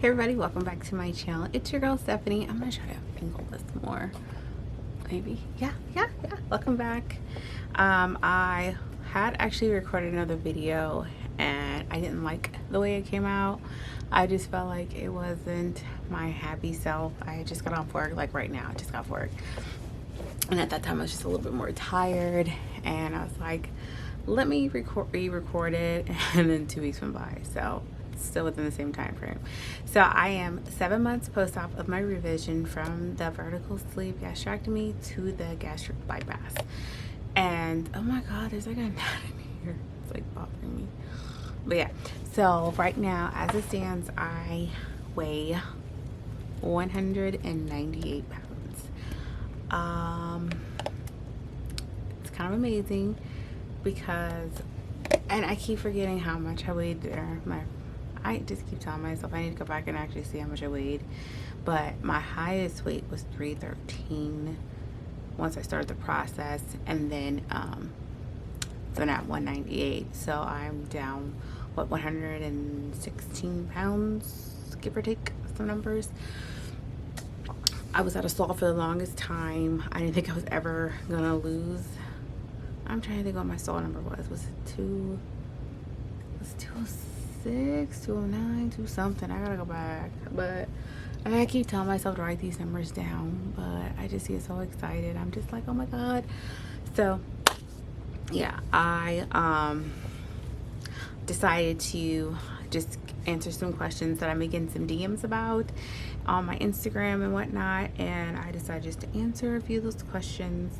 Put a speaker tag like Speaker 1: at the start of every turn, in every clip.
Speaker 1: Hey everybody, welcome back to my channel. It's your girl Stephanie. I'm gonna try to angle this more. Maybe. Yeah. Welcome back. I had actually recorded another video and I didn't like the way it came out. I just felt like it wasn't my happy self. I just got off work, like right now, I just got off work. And at that time I was just a little bit more tired and I was like, let me re-record it, and then 2 weeks went by. So still within the same time frame. So I am 7 months post-op of my revision from the vertical sleeve gastrectomy to the gastric bypass. And oh my god, there's like a knot in here. It's like bothering me. But yeah, so right now as it stands, I weigh 198 pounds. It's kind of amazing because, and I keep forgetting how much I weighed there. I just keep telling myself I need to go back and actually see how much I weighed. But my highest weight was 313 once I started the process, and then so now 198. So I'm down, what, 116 pounds, give or take some numbers. I was at a salt for the longest time. I didn't think I was ever gonna lose. I'm trying to think what my salt number was. Was it 206, 209, 2 something? I gotta go back. But I keep telling myself to write these numbers down, but I just get so excited. I'm just like, oh my god. So yeah, I decided to just answer some questions that I'm making some DMs about on my Instagram and whatnot, and I decided just to answer a few of those questions.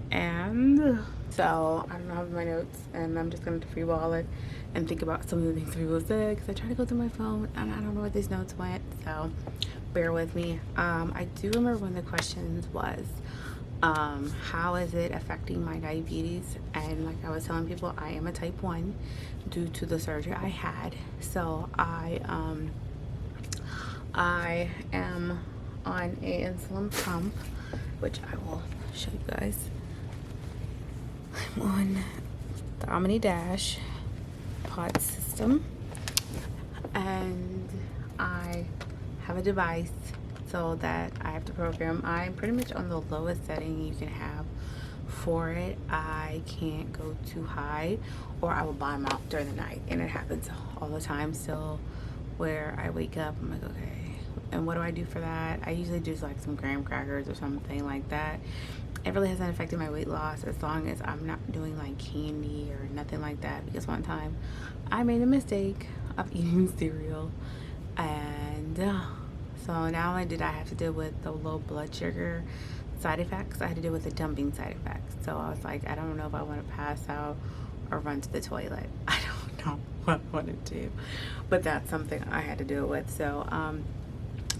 Speaker 1: And so I don't have my notes, and I'm just going to freeball it and think about some of the things people said, because I tried to go through my phone and I don't know where these notes went, so bear with me. I do remember one of the questions was, how is it affecting my diabetes? And like I was telling people, I am a type 1 due to the surgery I had. So I am on an insulin pump, which I will show you guys. I'm on the Omni Dash pod system, and I have a device so that I have to program. I'm pretty much on the lowest setting you can have for it. I can't go too high or I will bottom out during the night, and it happens all the time. So where I wake up, I'm like, okay, and what do I do for that? I usually do like some graham crackers or something like that. It really hasn't affected my weight loss as long as I'm not doing like candy or nothing like that, because one time I made a mistake of eating cereal, and so not only did I have to deal with the low blood sugar side effects, I had to deal with the dumping side effects. So I was like, I don't know if I want to pass out or run to the toilet. I don't know what I want to do, but that's something I had to deal with. So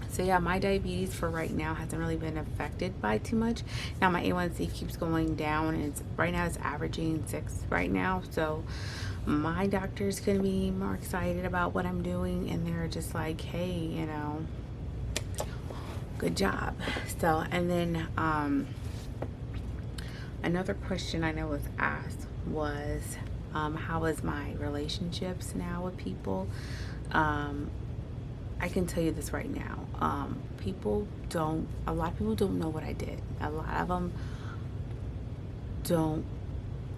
Speaker 1: so yeah, my diabetes for right now hasn't really been affected by too much. Now my A1C keeps going down, and it's right now it's averaging 6 right now. So my doctor's gonna be more excited about what I'm doing, and they're just like, hey, you know, good job. So, and then another question I know was asked was, how is my relationships now with people? I can tell you this right now. A lot of people don't know what I did. A lot of them don't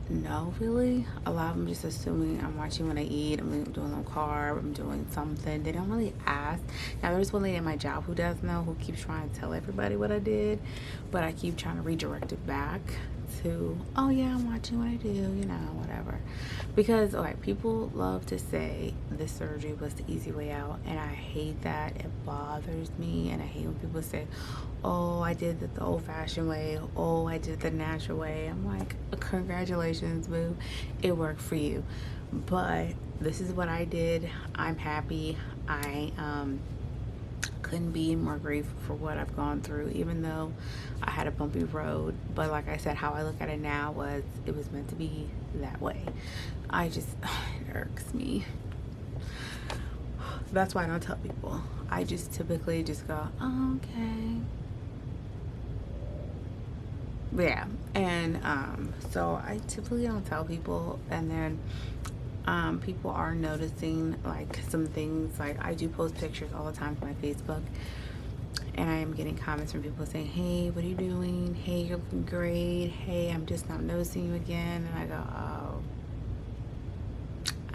Speaker 1: know really. A lot of them just assuming I'm watching what I eat, I'm doing a little carb, I'm doing something. They don't really ask. Now there's one lady at my job who does know, who keeps trying to tell everybody what I did, but I keep trying to redirect it back to, oh yeah, I'm watching what I do, you know, whatever. Because alright, people love to say this surgery was the easy way out, and I hate that. It bothers me, and I hate when people say, oh, I did it the old-fashioned way, oh, I did it the natural way. I'm like, congratulations, boo, it worked for you. But this is what I did. I'm happy. I couldn't be more grateful for what I've gone through, even though I had a bumpy road. But like I said, how I look at it now was, it was meant to be that way. It irks me. That's why I don't tell people. I just typically just go, oh, okay. But yeah, and so I typically don't tell people, and then People are noticing like some things. Like I do post pictures all the time to my Facebook, and I am getting comments from people saying, hey, what are you doing? Hey, you're looking great. Hey, I'm just not noticing you again. And I go,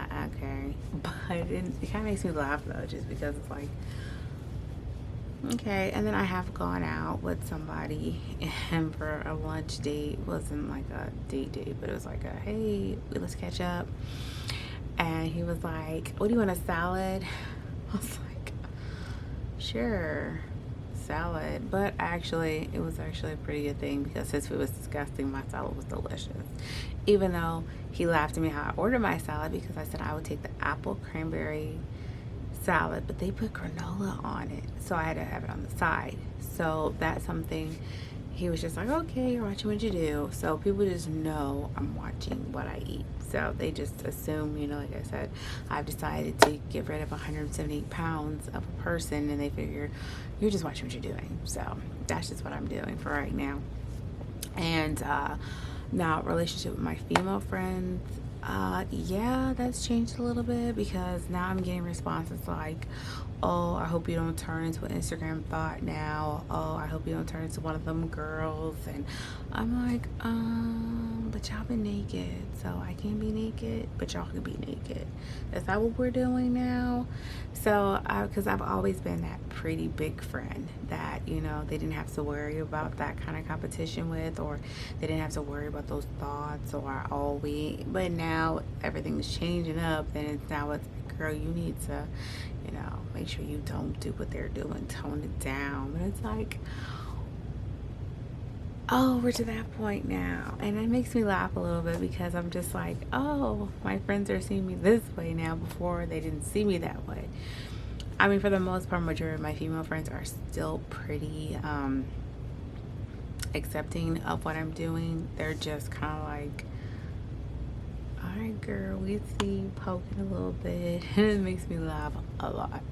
Speaker 1: oh, okay. But it kind of makes me laugh though, just because it's like, okay. And then I have gone out with somebody and for a lunch date. It wasn't like a date, but it was like a, hey, let's catch up. And he was like, what do you want, a salad? I was like, sure, salad. But actually, it was actually a pretty good thing because his food was disgusting. My salad was delicious. Even though he laughed at me how I ordered my salad because I said I would take the apple cranberry salad, but they put granola on it. So I had to have it on the side. So that's something he was just like, okay, you're watching what you do. So people just know I'm watching what I eat. So they just assume, you know, like I said, I've decided to get rid of 178 pounds of a person, and they figure you're just watching what you're doing. So that's just what I'm doing for right now. And now, relationship with my female friends, yeah, that's changed a little bit because now I'm getting responses like, oh, I hope you don't turn into an Instagram thought now. Oh, I hope you don't turn into one of them girls. And I'm like, but y'all been naked, so I can't be naked, but y'all can be naked. Is that what we're doing now? So, because I've always been that pretty big friend that, you know, they didn't have to worry about that kind of competition with, or they didn't have to worry about those thoughts, or oh, but now everything's changing up, and it's now it's like, girl, you need to, you know, make sure you don't do what they're doing, tone it down. And it's like, oh, we're to that point now. And it makes me laugh a little bit because I'm just like, oh, my friends are seeing me this way now. Before they didn't see me that way. I mean, for the most part, majority of my female friends are still pretty accepting of what I'm doing. They're just kind of like, all right, girl, we see you poking a little bit. And it makes me laugh a lot.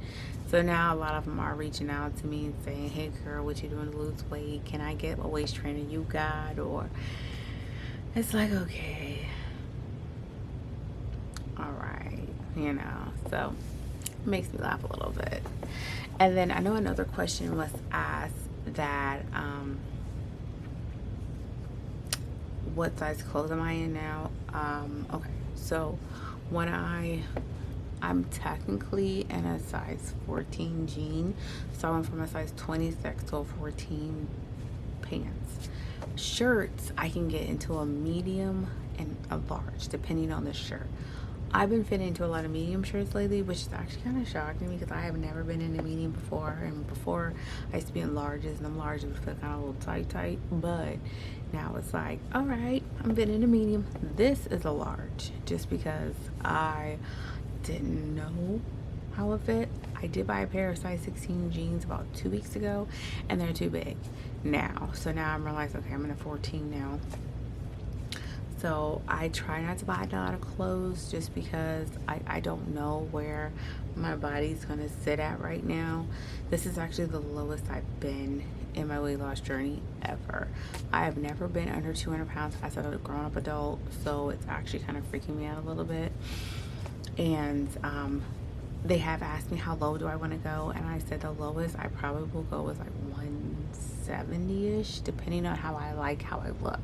Speaker 1: So now a lot of them are reaching out to me and saying, hey, girl, what you doing to lose weight? Can I get a waist trainer you got? Or it's like, okay, all right, you know. So it makes me laugh a little bit. And then I know another question was asked that, what size clothes am I in now? Okay, so when I'm technically in a size 14 jean, so I went from a size 26 to a 14 pants. Shirts, I can get into a medium and a large, depending on the shirt. I've been fitting into a lot of medium shirts lately, which is actually kind of shocking because I have never been in a medium before. And before, I used to be in larges, and them larges would feel kind of a little tight. But now it's like, all right, I'm fitting in a medium. This is a large, just because I didn't know how it fit. I did buy a pair of size 16 jeans about 2 weeks ago, and they're too big now. So now I'm realizing, okay, I'm in a 14 now. So I try not to buy a lot of clothes just because I don't know where my body's going to sit at right now. This is actually the lowest I've been in my weight loss journey ever. I have never been under 200 pounds as a grown-up adult, so it's actually kind of freaking me out a little bit. And they have asked me how low do I want to go, and I said the lowest I probably will go is like 170-ish, depending on how I look.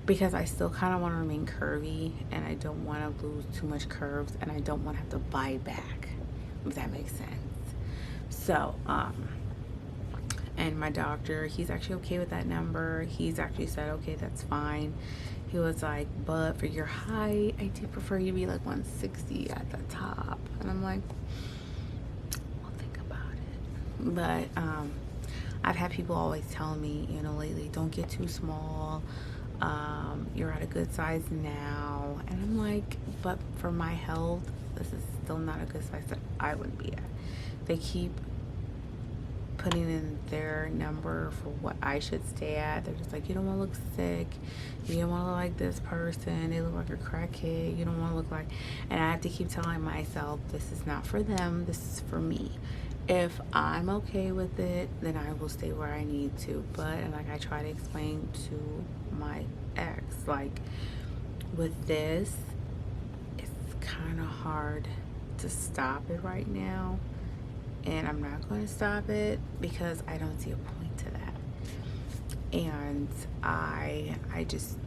Speaker 1: Because I still kind of want to remain curvy, and I don't want to lose too much curves, and I don't want to have to buy back, if that makes sense. So, and my doctor, he's actually okay with that number. He's actually said, okay, that's fine. He was like, but for your height, I do prefer you to be like 160 at the top. And I'm like, I'll think about it. But I've had people always telling me, you know, lately, don't get too small. You're at a good size now. And I'm like, but for my health, this is still not a good size that I would be at. They keep putting in their number for what I should stay at. They're just like, you don't want to look sick, you don't want to look like this person, they look like a crackhead, you don't want to look like, and I have to keep telling myself, this is not for them, this is for me. If I'm okay with it, then I will stay where I need to. But, and like I try to explain to my ex, like with this, it's kind of hard to stop it right now, and I'm not going to stop it because I don't see a point to that. And I just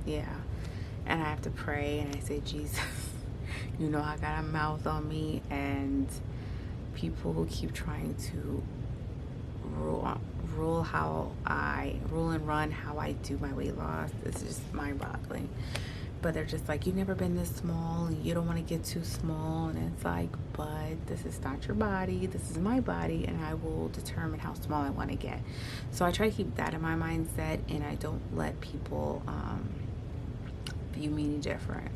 Speaker 1: yeah, and I have to pray, and I say, Jesus, you know I got a mouth on me, and people who keep trying to rule and run how I do my weight loss, it's just mind-boggling. But they're just like, you've never been this small and you don't want to get too small, and it's like, but this is not your body, this is my body, and I will determine how small I want to get. So I try to keep that in my mindset, and I don't let people view me any different.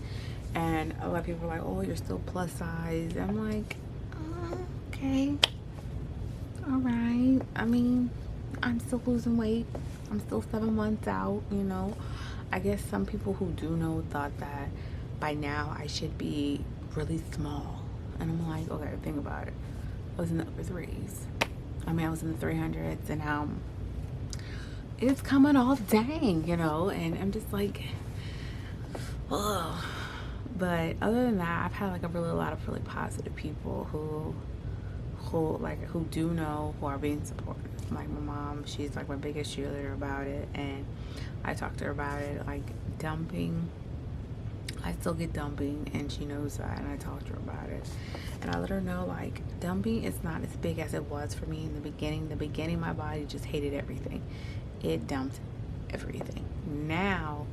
Speaker 1: And a lot of people are like, oh, you're still plus size. I'm like, okay, all right. I mean, I'm still losing weight. I'm still 7 months out, you know. I guess some people who do know thought that by now I should be really small. And I'm like, okay, think about it. I was in the upper threes. I mean, I was in the 300s, and now it's coming off dang, you know. And I'm just like, ugh. But other than that, I've had like a lot of really positive people who do know, who are being supportive. Like my mom, she's like my biggest cheerleader about it, and I talked to her about it. Like dumping, I still get dumping, and she knows that, and I talked to her about it, and I let her know like dumping is not as big as it was for me in the beginning. The beginning, my body just hated everything. It dumped everything. Now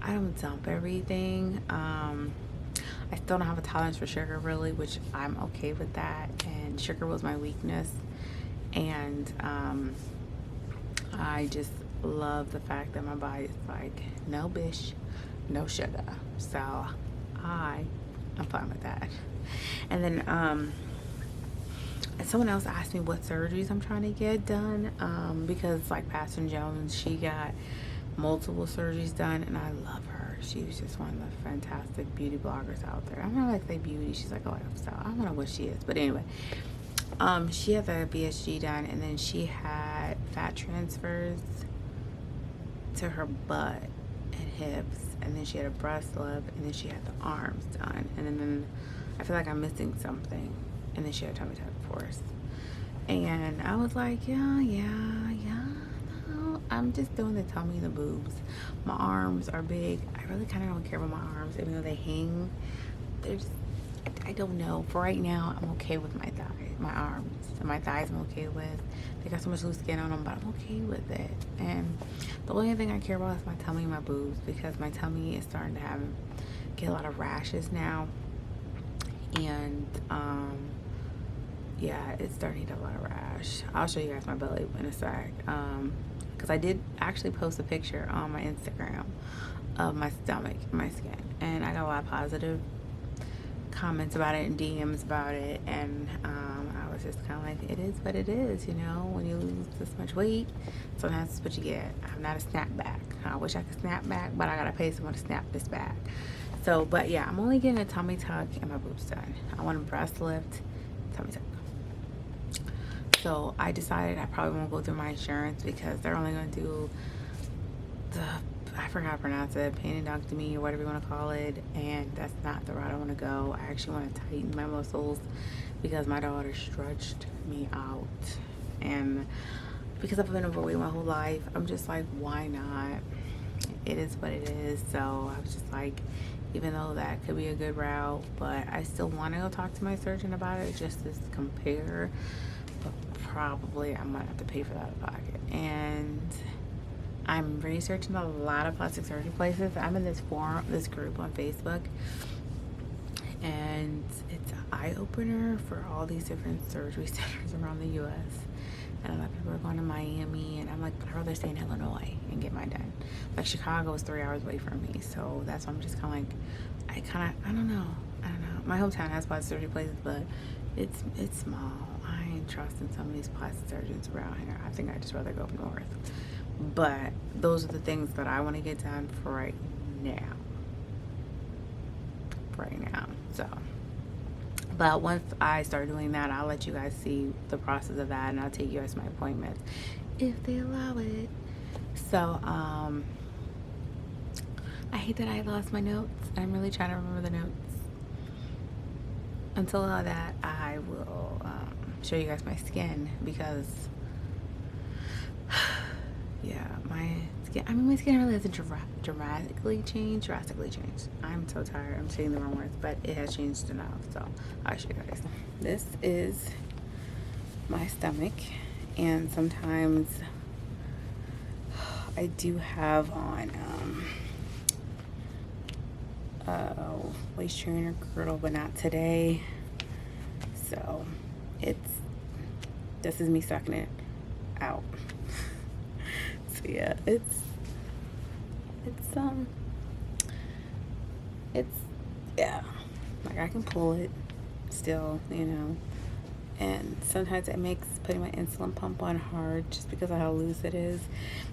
Speaker 1: I don't dump everything. I still don't have a tolerance for sugar really, which I'm okay with that, and sugar was my weakness. And I just love the fact that my body is like, no bish, no sugar. So I'm fine with that. And then someone else asked me what surgeries I'm trying to get done, because like Pastor Jones, she got multiple surgeries done, and I love her. She was just one of the fantastic beauty bloggers out there. I'm not like say beauty, she's like a lifestyle. I don't know what she is, but anyway. She had the VSG done, and then she had fat transfers to her butt and hips, and then she had a breast lift, and then she had the arms done, and then I feel like I'm missing something, and then she had tummy tuck, of course. And I was like, yeah, no, I'm just doing the tummy and the boobs. My arms are big. I really kind of don't care about my arms, even though they hang. They're just, I don't know. For right now, I'm okay with my thighs, my arms, and my thighs I'm okay with. They got so much loose skin on them, but I'm okay with it. And the only thing I care about is my tummy and my boobs, because my tummy is starting to get a lot of rashes now. And yeah, it's starting to get a lot of rash. I'll show you guys my belly in a sec. Because I did actually post a picture on my Instagram of my stomach and my skin, and I got a lot of positive comments about it and DMs about it, and I was just kind of like, it is what it is, you know. When you lose this much weight, sometimes that's what you get. I'm not a snapback. I wish I could snap back, but I gotta pay someone to snap this back. So, but yeah, I'm only getting a tummy tuck and my boobs done. I want a breast lift, tummy tuck. So I decided I probably won't go through my insurance, because they're only gonna do I forgot how to pronounce it, panidectomy or whatever you want to call it, and that's not the route I want to go. I actually want to tighten my muscles, because my daughter stretched me out, and because I've been overweight my whole life, I'm just like, why not? It is what it is. So I was just like, even though that could be a good route, but I still want to go talk to my surgeon about it just to compare, but probably I'm gonna have to pay for that out of pocket. And I'm researching a lot of plastic surgery places. I'm in this group on Facebook, and it's an eye-opener for all these different surgery centers around the U.S. And a lot of people are going to Miami, and I'm like, but I'd rather stay in Illinois and get mine done. Like Chicago is 3 hours away from me, so that's why I'm just kind of like, I don't know. My hometown has plastic surgery places, but it's small. I ain't trusting some of these plastic surgeons around here. I think I'd just rather go up north. But those are the things that I want to get done for right now. So, but once I start doing that, I'll let you guys see the process of that, and I'll take you guys to my appointments if they allow it. So, I hate that I lost my notes. I'm really trying to remember the notes. Until all that, I will show you guys my skin because, yeah, my skin. I mean, my skin really hasn't drastically changed. I'm so tired. I'm saying the wrong words, but it has changed enough. So I'll show you guys. This is my stomach, and sometimes I do have on waist trainer girdle, but not today. So this is me sucking it out. So yeah, it's yeah, like I can pull it still, you know, and sometimes it makes putting my insulin pump on hard just because of how loose it is.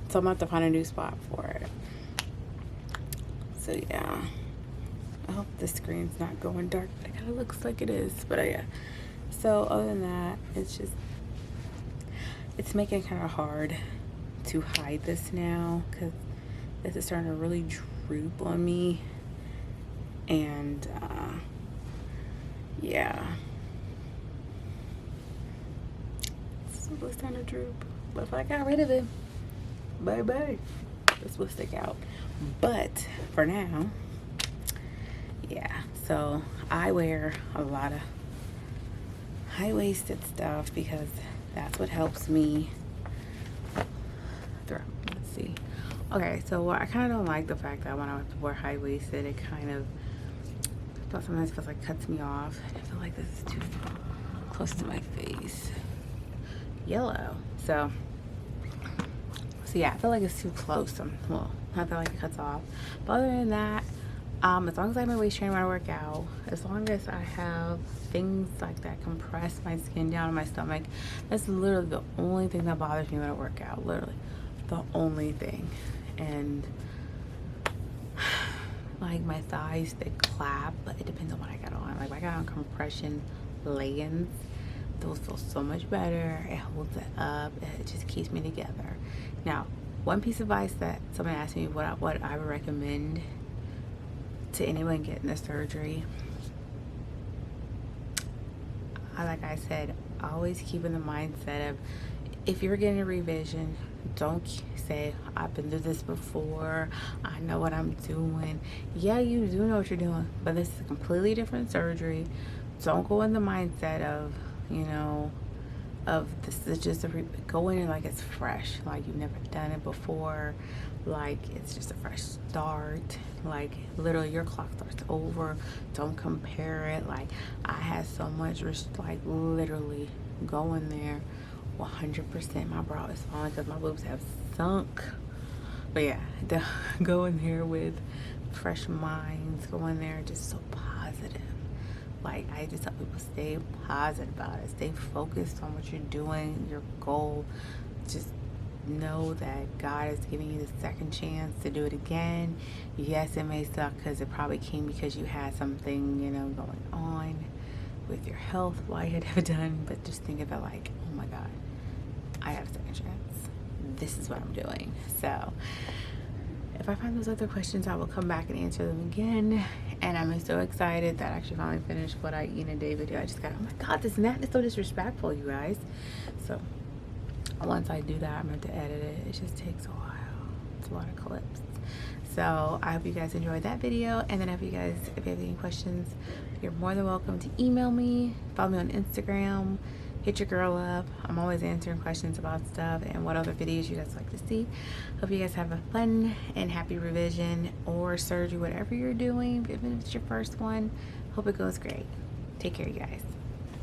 Speaker 1: So I'm gonna have to find a new spot for it. So yeah, I hope the screen's not going dark, but it kind of looks like it is. But yeah, so other than that, it's making it kind of hard to hide this now because this is starting to really droop on me. And yeah, so it's starting to droop. But if I got rid of it, bye, this will stick out. But for now, yeah, so I wear a lot of high-waisted stuff because that's what helps me through. Let's see. Okay, so I kind of don't like the fact that when I wear high-waisted, it kind of sometimes feels like cuts me off. I feel like this is too close to my face. Yellow. So yeah, I feel like it's too close. Well, I feel like it cuts off. But other than that, as long as I have my waist trainer when I work out, as long as I have things like that compress my skin down in my stomach, that's literally the only thing that bothers me when I work out. Literally, the only thing. And like my thighs, they clap, but it depends on what I got on. Like if I got on compression leggings, those feel so much better. It holds it up. It just keeps me together. Now, one piece of advice that someone asked me what I would recommend to anyone getting the surgery, like I said, always keep in the mindset of if you're getting a revision, don't say I've been through this before, I know what I'm doing. Yeah, you do know what you're doing, but this is a completely different surgery. Don't go in the mindset of, you know, of this is just go in like it's fresh, like you've never done it before, like it's just a fresh start. Like literally your clock starts over. Don't compare it. Like I had so much like literally go in there 100%. My bra is falling because my boobs have sunk. But yeah, go in there with fresh minds. Go in there just so positive. Like I just tell people, stay positive about it. Stay focused on what you're doing, your goal. Just know that God is giving you the second chance to do it again. Yes, it may suck because it probably came because you had something, you know, going on with your health while you had ever done. But just think of it like, oh my God, I have a second chance. This is what I'm doing. So if I find those other questions, I will come back and answer them again. And I'm so excited that I actually finally finished what I eat in a day video. I just got, oh my God, this mat is so disrespectful, you guys. So once I do that, I'm going to edit it. It just takes a while. It's a lot of clips. So I hope you guys enjoyed that video. And then if you have any questions, you're more than welcome to email me, follow me on Instagram, hit your girl up. I'm always answering questions about stuff and what other videos you guys like to see. Hope you guys have a fun and happy revision or surgery, whatever you're doing, even if it's your first one. Hope it goes great. Take care, you guys.